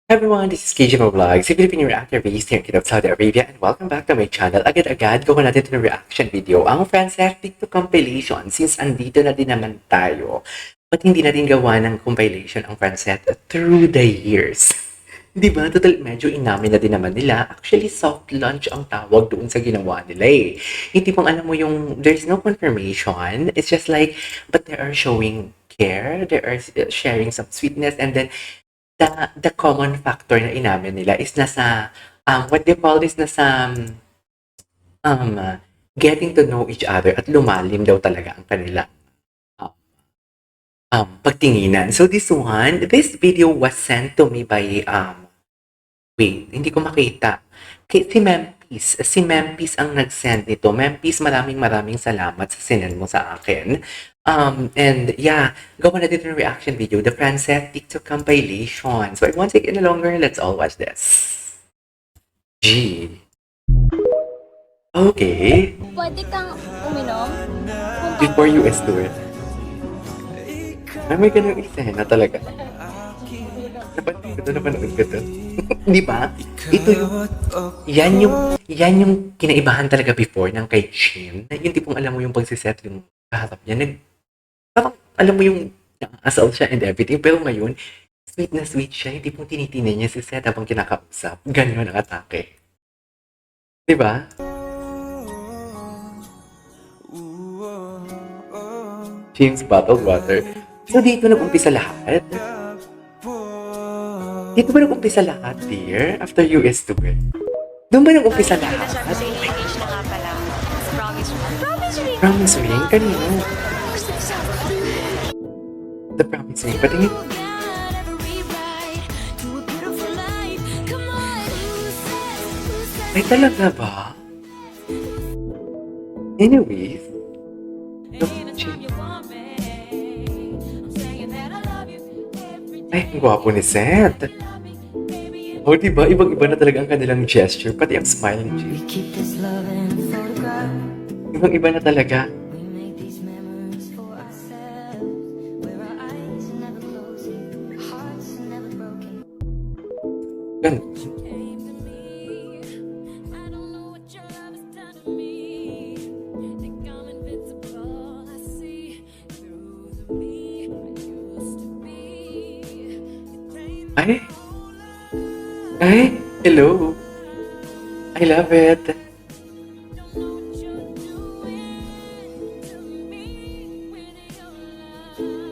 Hi everyone, this is KJ Vlogs, si Filipino reactor based here in Saudi Arabia, and welcome back to my channel. Agad-agad, gawa natin ito ng reaction video, ang Francet TikTok compilation. Since andito na din naman tayo, ba't hindi natin gawa ng compilation ang Francet through the years? Di ba? Total, medyo inamin na din naman nila. Actually, soft launch ang tawag doon sa ginawa nila eh. Hindi pong alam mo yung, there's no confirmation. It's just like, but they are showing care, they are sharing some sweetness, and then the common factor na inamin nila is nasa what they call this nasa getting to know each other at lumalim daw talaga ang kanila um, pagtinginan. So this video was sent to me by wait, hindi ko makita. Si Mempis. Si Mempis ang nag-send nito. Mempis, maraming salamat sa sinend mo sa akin. And yeah, gawa na dito ng reaction video, the Francet TikTok compilation. So I won't take any longer. Let's all watch this. G. Okay. Pwede kang uminom? Before US tour. Ay, may ganun eksena talaga. Napanood ko to. Di ba? Ito yan yung kinaibahan talaga before ng kay Chin. Yung tipong alam mo yung pagsiset yung kaharap niya. Parang alam mo yung assault siya and everything. Pero ngayon, sweet na sweet siya. Yung tipong tinitinan niya si Seth habang kinakausap. Ganyan ang atake. Di ba? Chin's bottled water. So dito nag-umpisa lahat. Dito ba nag-umpisa lahat, dear? After US tour? Doon ba nag-umpisa lahat? Sa engage na nga pala. Promise ring. Promise ring! Promise ring? Kanino? The promise ring. Patingin. Ay, talaga ba? Anyways. Ay, ang gwapo ni Seth. O, diba? Ibang-iba na talaga ang kanilang gesture. Pati ang smile ni Jill. Ibang-iba na talaga. Ganda. Ay! Ay! Hello! I love it!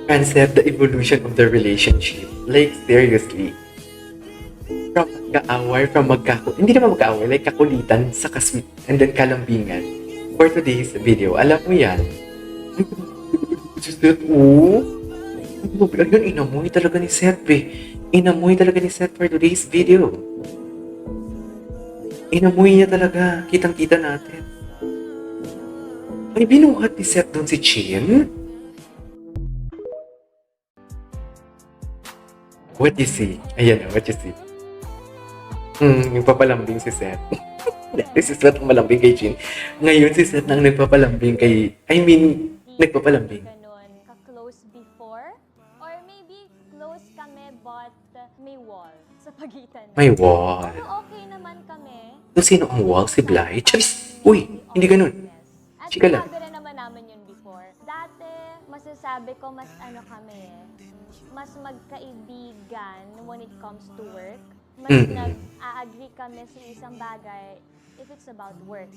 Concept the evolution of the relationship. Like, seriously. From magkaaway, hindi naman magkaaway, like kakulitan sa kasweet, and then kalambingan. For today's video, alam mo yan. Just that, oh! Ayun, inamoy talaga ni Seth, eh. Inamoy talaga ni Seth for today's video. Inamoy niya talaga. Kitang-kita natin. Ay, binuhat ni Seth doon si Chin? What you see? Ayan na, what you see? Yung papalambing si Seth. This is Seth ang malambing kay Chin. Ngayon si Seth nang nagpapalambing kay... nagpapalambing. Ganon, ka-close before? Or maybe close kami but may wall sa pagitan. May wall. Pero okay naman kami. So, sino ang wall? Si Bly? Charis! Uy! Hindi ganun. At Chika lang. sinabi rin naman namin yun before. Dati, masasabi ko mas kami mas magkaibigan when it comes to work. Mas nag-a-agree kami sa isang bagay if it's about work.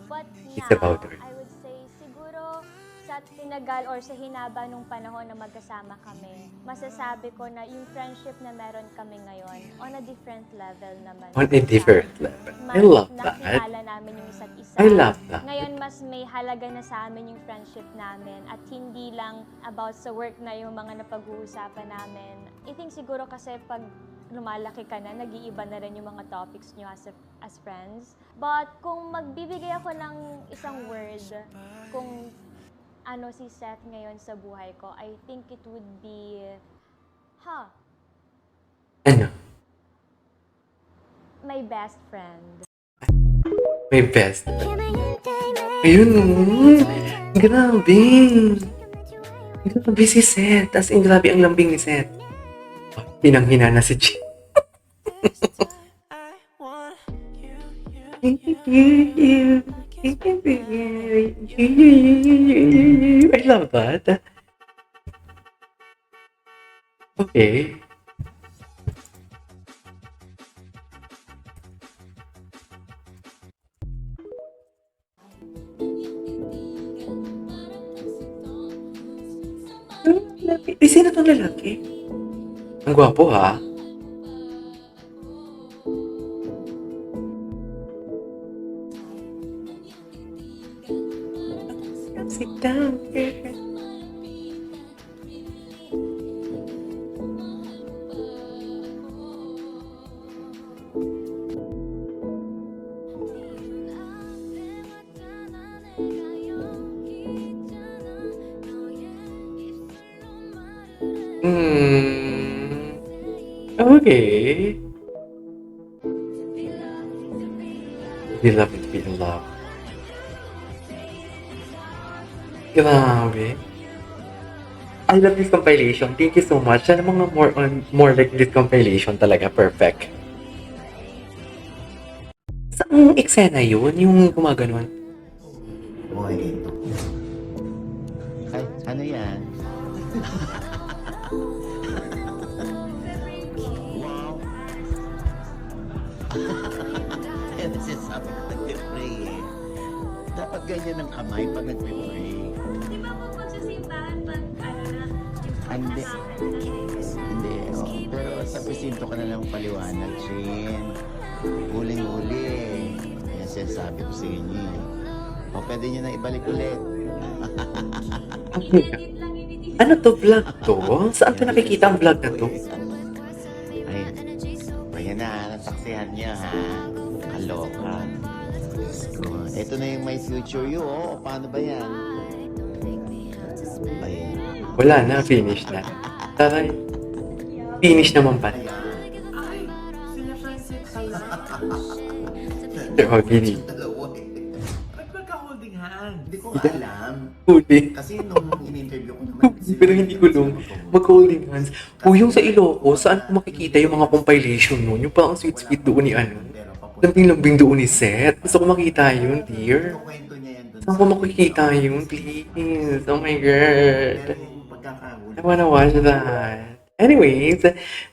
But now, about work. I would say siguro sa tinagal or sa hinaba nung panahon na magkasama kami, masasabi ko na yung friendship na meron kami ngayon on a different level naman. On a different level. I Mas love that. nakilala namin yung isa't isa. I love that. Ngayon, mas may halaga na sa amin yung friendship namin at hindi lang about sa work na yung mga napag-uusapan namin. I think siguro kasi pag lumalaki ka na, nag-iiba na rin yung mga topics nyo as friends. But kung magbibigay ako ng isang word, kung ano si Seth ngayon sa buhay ko, I think it would be, Ano? my best friend. May best. Ayun, grabe. Grabe si Seth. As in, grabe ang lambing ni Seth. Oh, hinang-hina na si Chin. I love that. Okay. Sino tong lalaki? Ang gwapo ha. Sit down. Okay. We love it, we love. Grabe. I love this compilation. Thank you so much. Sana mga more like this compilation talaga. Perfect. Saan eksena yun? Yung gumaganon? Boy, ito. Ay, ano yan? Wow. Yan ang sinasabi ko, nag-pray eh. Dapat ganyan ang kamay pag nag-pray. Di ba po pagsasimbahan pag ano na, Hindi. Hindi, oh. Pero sa presinto ka na lang paliwanag, Chin. Huling-huli. Yan sinasabi ko sa inyo eh. O, pwede nyo na ibalik ulit. Ano to? Vlog to? Saan to nakikita ang vlog na to? Ay, ayan na, nasaksihan niya ha. Kaloka. Oh, ito na yung My Future You, oh. Paano ba yan? Ay, Wala na, finish na. Taray. Finish naman pa. Oh, finish. Ba't magka-holding hand? Hindi ko alam. Huli. Kasi nung in-interview ko naman, Pero hindi ko lang. Mag-holding hands. O yung sa Ilocos, saan ko makikita yung mga compilation nun? Yung parang sweet-sweet doon ni ano? Lambing-lambing doon ni Seth. Gusto ko makita yun, dear. kwento niya yan dun Saan ko makikita yun, please? Oh my God. Pero yung pagkakahuli. I wanna watch that. Anyways,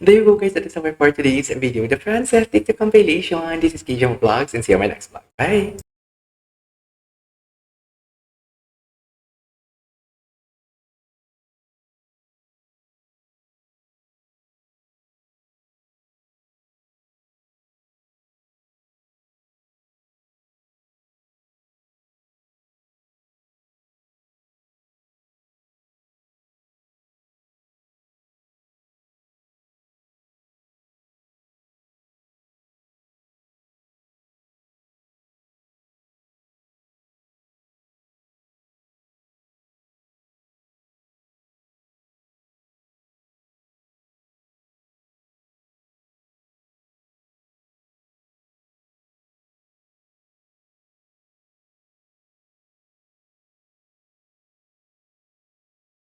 there you go guys. That is our for today's video. The Frances TikTok compilation. This is Kijong Vlogs and see you on my next vlog. Bye!